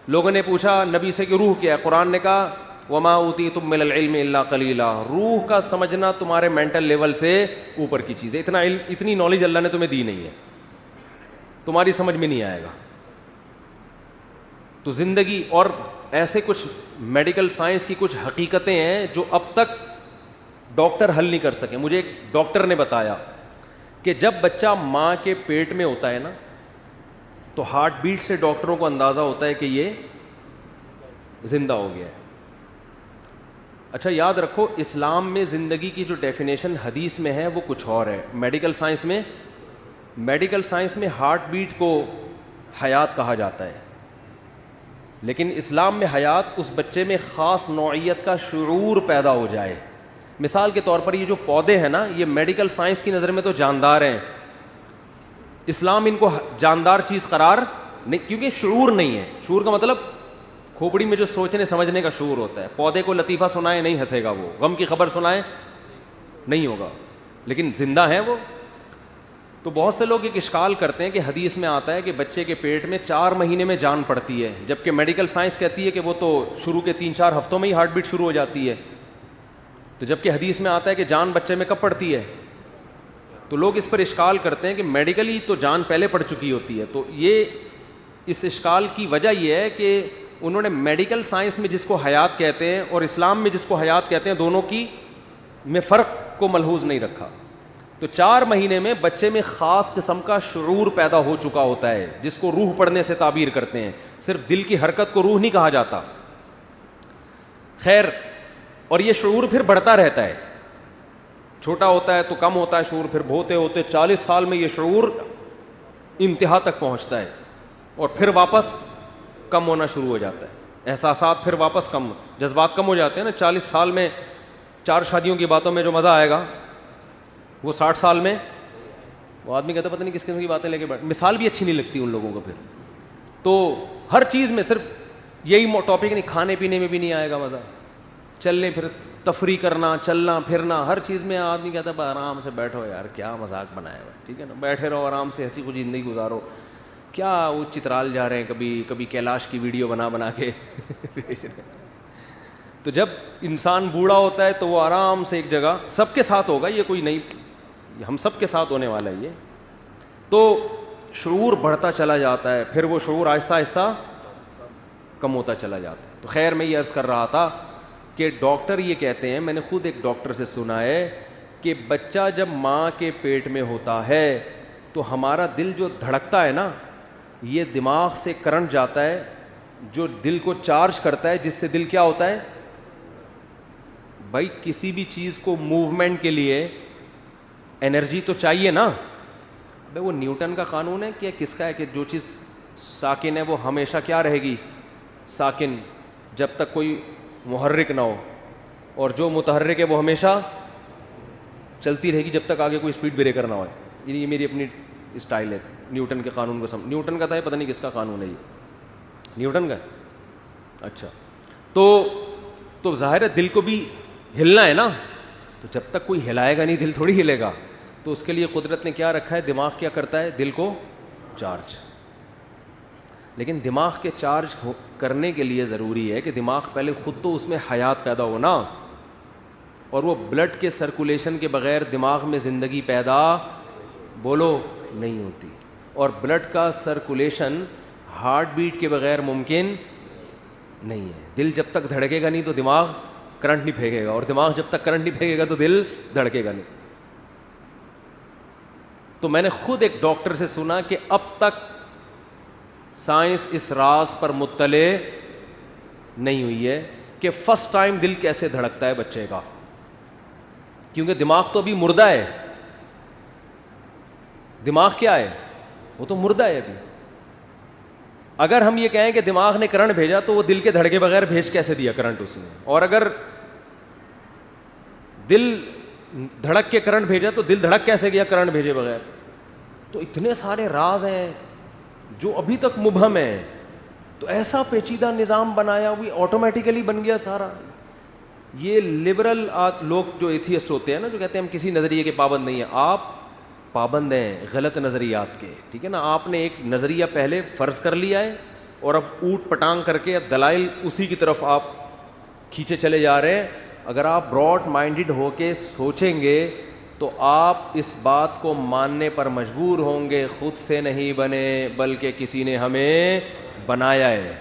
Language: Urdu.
لوگوں نے پوچھا نبی سے کہ روح کیا ہے؟ قرآن نے کہا وما اوتیتم من العلم الا قلیلا، روح کا سمجھنا تمہارے مینٹل لیول سے اوپر کی چیز ہے، اتنا علم اتنی نالج اللہ نے تمہیں دی نہیں ہے، تمہاری سمجھ میں نہیں آئے گا۔ تو زندگی اور ایسے کچھ میڈیکل سائنس کی کچھ حقیقتیں ہیں جو اب تک ڈاکٹر حل نہیں کر سکے۔ مجھے ایک ڈاکٹر نے بتایا کہ جب بچہ ماں کے پیٹ میں ہوتا ہے نا تو ہارٹ بیٹ سے ڈاکٹروں کو اندازہ ہوتا ہے کہ یہ زندہ ہو گیا ہے۔ اچھا یاد رکھو، اسلام میں زندگی کی جو ڈیفینیشن حدیث میں ہے وہ کچھ اور ہے، میڈیکل سائنس میں ہارٹ بیٹ کو حیات کہا جاتا ہے، لیکن اسلام میں حیات اس بچے میں خاص نوعیت کا شعور پیدا ہو جائے۔ مثال کے طور پر یہ جو پودے ہیں نا، یہ میڈیکل سائنس کی نظر میں تو جاندار ہیں، اسلام ان کو جاندار چیز قرار نہیں، کیونکہ شعور نہیں ہے۔ شعور کا مطلب کھوپڑی میں جو سوچنے سمجھنے کا شعور ہوتا ہے۔ پودے کو لطیفہ سنائے نہیں ہنسے گا، وہ غم کی خبر سنائے نہیں ہوگا، لیکن زندہ ہے وہ۔ تو بہت سے لوگ ایک اشکال کرتے ہیں کہ حدیث میں آتا ہے کہ بچے کے پیٹ میں 4 مہینے میں جان پڑتی ہے، جبکہ میڈیکل سائنس کہتی ہے کہ وہ تو شروع کے 3-4 ہفتوں میں ہی ہارٹ بیٹ شروع ہو جاتی ہے۔ تو جبکہ حدیث میں آتا ہے کہ جان بچے میں کب پڑتی ہے، تو لوگ اس پر اشکال کرتے ہیں کہ میڈیکلی تو جان پہلے پڑ چکی ہوتی ہے۔ تو یہ اس اشکال کی وجہ یہ ہے کہ انہوں نے میڈیکل سائنس میں جس کو حیات کہتے ہیں اور اسلام میں جس کو حیات کہتے ہیں، دونوں کی میں فرق کو ملحوظ نہیں رکھا۔ تو 4 مہینے میں بچے میں خاص قسم کا شعور پیدا ہو چکا ہوتا ہے، جس کو روح پڑھنے سے تعبیر کرتے ہیں۔ صرف دل کی حرکت کو روح نہیں کہا جاتا۔ خیر، اور یہ شعور پھر بڑھتا رہتا ہے، چھوٹا ہوتا ہے تو کم ہوتا ہے شعور، پھر ہوتے ہوتے 40 سال میں یہ شعور انتہا تک پہنچتا ہے اور پھر واپس کم ہونا شروع ہو جاتا ہے، احساسات پھر واپس کم، جذبات کم ہو جاتے ہیں نا۔ 40 سال میں 4 شادیوں کی باتوں میں جو مزہ آئے گا وہ 60 سال میں وہ آدمی کہتا پتہ نہیں کس قسم کی باتیں لے کے بیٹھ، مثال بھی اچھی نہیں لگتی ان لوگوں کو پھر۔ تو ہر چیز میں صرف یہی ٹاپک نہیں، کھانے پینے میں بھی نہیں آئے گا مزہ، چلنے پھر تفریح کرنا، چلنا پھرنا، ہر چیز میں آدمی کہتا ہے آرام سے بیٹھو یار، کیا مذاق بنایا ہوا، ٹھیک ہے نا، بیٹھے رہو آرام سے، ہنسی خوشی زندگی گزارو، کیا وہ چترال جا رہے ہیں، کبھی کیلاش کی ویڈیو بنا کے بھیج رہے ہیں۔ تو جب انسان بوڑھا ہوتا ہے تو وہ آرام سے ایک جگہ، سب کے ساتھ ہوگا یہ، کوئی نہیں، ہم سب کے ساتھ ہونے والا ہے یہ۔ تو شعور بڑھتا چلا جاتا ہے، پھر وہ شعور آہستہ آہستہ کم ہوتا چلا جاتا ہے۔ تو خیر، میں یہ عرض کر رہا تھا کہ ڈاکٹر یہ کہتے ہیں، میں نے خود ایک ڈاکٹر سے سنا ہے کہ بچہ جب ماں کے پیٹ میں ہوتا ہے تو ہمارا دل جو دھڑکتا ہے نا، یہ دماغ سے کرنٹ جاتا ہے جو دل کو چارج کرتا ہے، جس سے دل کیا ہوتا ہے بھائی، کسی بھی چیز کو موومنٹ کے لیے انرجی تو چاہیے نا۔ بھائی وہ نیوٹن کا قانون ہے کہ کس کا ہے کہ جو چیز ساکن ہے وہ ہمیشہ کیا رہے گی، ساکن، جب تک کوئی محرک نہ ہو، اور جو متحرک ہے وہ ہمیشہ چلتی رہے گی جب تک آگے کوئی اسپیڈ بریکر نہ ہوئے۔ یہ میری اپنی اسٹائل ہے نیوٹن کے قانون کو نیوٹن کا تھا، پتہ نہیں کس کا قانون ہے یہ، نیوٹن کا۔ اچھا، تو ظاہر ہے دل کو بھی ہلنا ہے نا، تو جب تک کوئی ہلائے گا نہیں دل تھوڑی ہلے گا۔ تو اس کے لیے قدرت نے کیا رکھا ہے، دماغ کیا کرتا ہے، دل کو چارج۔ لیکن دماغ کے چارج کرنے کے لیے ضروری ہے کہ دماغ پہلے خود تو اس میں حیات پیدا ہونا، اور وہ بلڈ کے سرکولیشن کے بغیر دماغ میں زندگی پیدا بولو نہیں ہوتی، اور بلڈ کا سرکولیشن ہارٹ بیٹ کے بغیر ممکن نہیں ہے۔ دل جب تک دھڑکے گا نہیں تو دماغ کرنٹ نہیں پھینکے گا، اور دماغ جب تک کرنٹ نہیں پھینکے گا تو دل دھڑکے گا نہیں۔ تو میں نے خود ایک ڈاکٹر سے سنا کہ اب تک سائنس اس راز پر مطلع نہیں ہوئی ہے کہ فرسٹ ٹائم دل کیسے دھڑکتا ہے بچے کا، کیونکہ دماغ تو ابھی مردہ ہے۔ دماغ کیا ہے، وہ تو مردہ ہے ابھی۔ اگر ہم یہ کہیں کہ دماغ نے کرنٹ بھیجا تو وہ دل کے دھڑکے بغیر بھیج کیسے دیا کرنٹ اس نے، اور اگر دل دھڑک کے کرنٹ بھیجا تو دل دھڑک کیسے گیا کرنٹ بھیجے بغیر۔ تو اتنے سارے راز ہیں جو ابھی تک مبہم ہیں۔ تو ایسا پیچیدہ نظام بنایا ہوئی آٹومیٹیکلی بن گیا سارا۔ یہ لبرل لوگ جو ایتھیسٹ ہوتے ہیں نا، جو کہتے ہیں ہم کسی نظریے کے پابند نہیں ہیں، آپ پابند ہیں غلط نظریات کے، ٹھیک ہے نا۔ آپ نے ایک نظریہ پہلے فرض کر لیا ہے، اور اب اوٹ پٹانگ کر کے اب دلائل اسی کی طرف آپ کھینچے چلے جا رہے ہیں. اگر آپ براڈ مائنڈڈ ہو کے سوچیں گے تو آپ اس بات کو ماننے پر مجبور ہوں گے خود سے نہیں بنے بلکہ کسی نے ہمیں بنایا ہے.